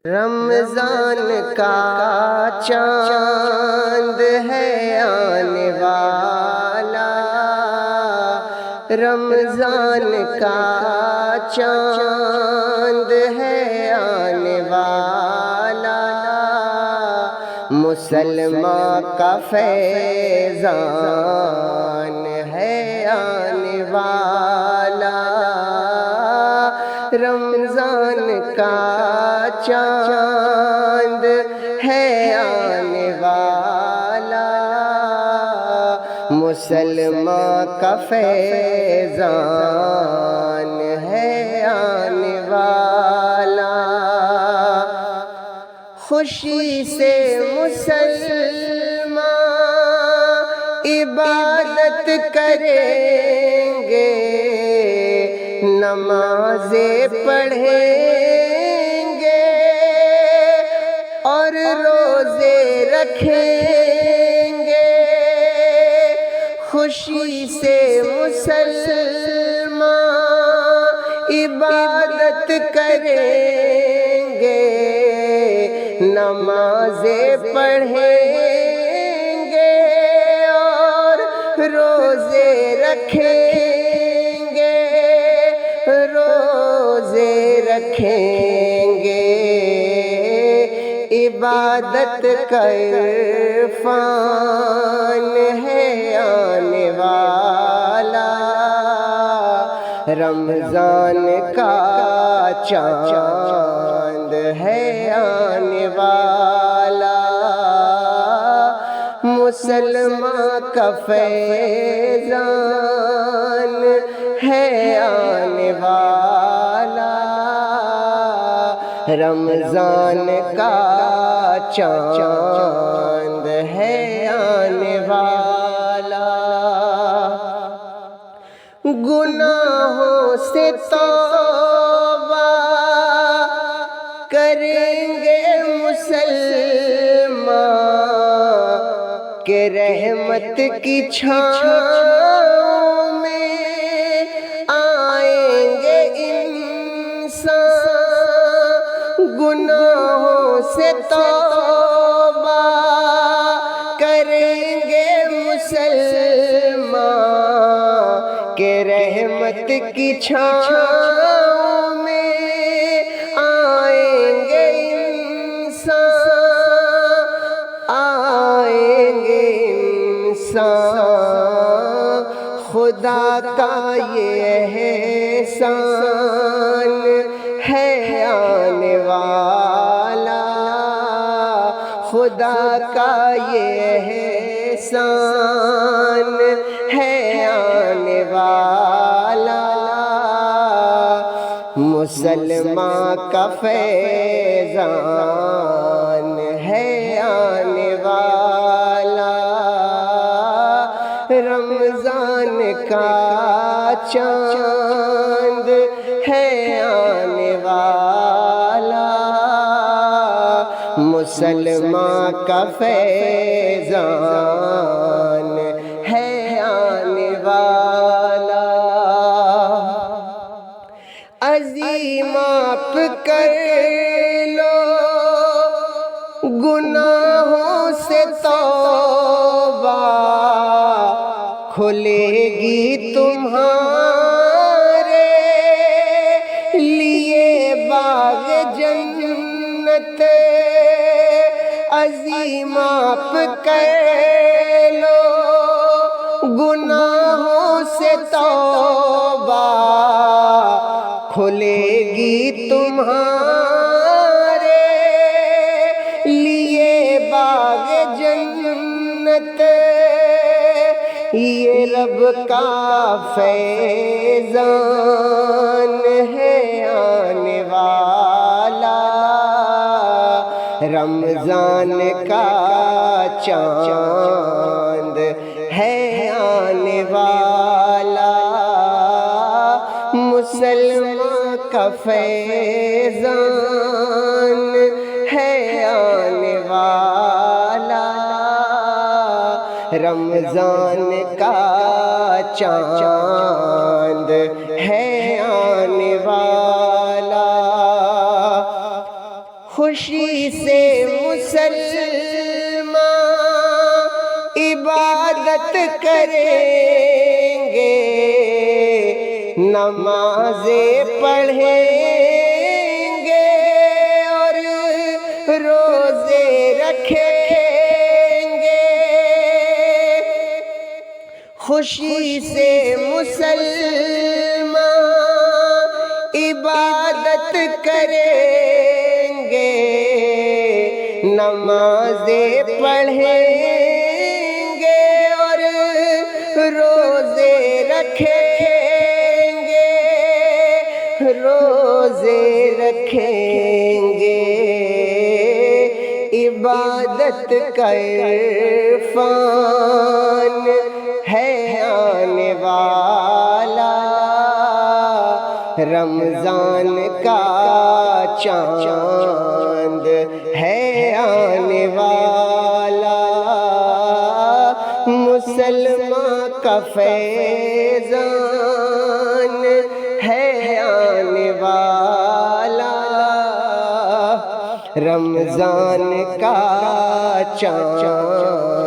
رمضان کا چاند ہے آنے والا، رمضان کا چاند ہے آنے والا، مسلمان کا فیضان ہے آنے والا، رمضان کا چاند ہے آنے والا، مسلمان کا فیضان ہے آنے والا، خوشی سے مسلمان عبادت کریں گے، نمازیں پڑھیں گے اور روزے رکھیں گے، خوشی سے مسلمان عبادت کریں گے، نمازیں پڑھیں گے اور روزے رکھیں گے، روزے رکھیں گے، عبادت کا عرفان ہے آنے والا، رمضان کا چاند ہے آنے والا، مسلمان کا فیضان ہے آنے والا، رمضان کا چاند ہے آنے والا، گناہوں سے توبہ کریں گے مسلمان کہ رحمت کی چھاؤں میں آئیں گے انسان، گناہوں سے توبہ کریں گے مسلمان کہ رحمت کی چھاؤں میں آئیں گے انسان، آئیں گے انسان، خدا کا یہ احسان ہے آنے والا، خدا کا یہ احسان ہے آنے والا، مسلمان کا فیضان ہے آنے والا، رمضان کا چاند ہے آنے والا، مسلمان کا فیضان ہے آنے والا، عظیم آپ کر لو گناہوں سے توبہ، کھلے گی تمہارے لیے باغ جنت، عظیم آپ کر لو گناہوں سے توبہ، کھلے گی تمہارے لیے باغ جنت، یہ رب کا فیضان ہے آنے والا، رمضان کا چاند ہے آنے والا، مسلمان کا فیضان ہے آنے والا، رمضان کا چاند ہے آنے والا، خوشی سے مسلمان عبادت کریں گے، نمازیں پڑھیں گے اور روزے رکھیں گے۔ خوشی سے مسلمان عبادت کریں گے، نمازیں پڑھیں گے اور روزے رکھیں گے، روزے رکھیں گے۔ عبادت کا عرفان ہے آنے والا، رمضان کا چاند ہے آنے والا، مسلمان کا فیضان ہے آنے والا، رمضان کا چاند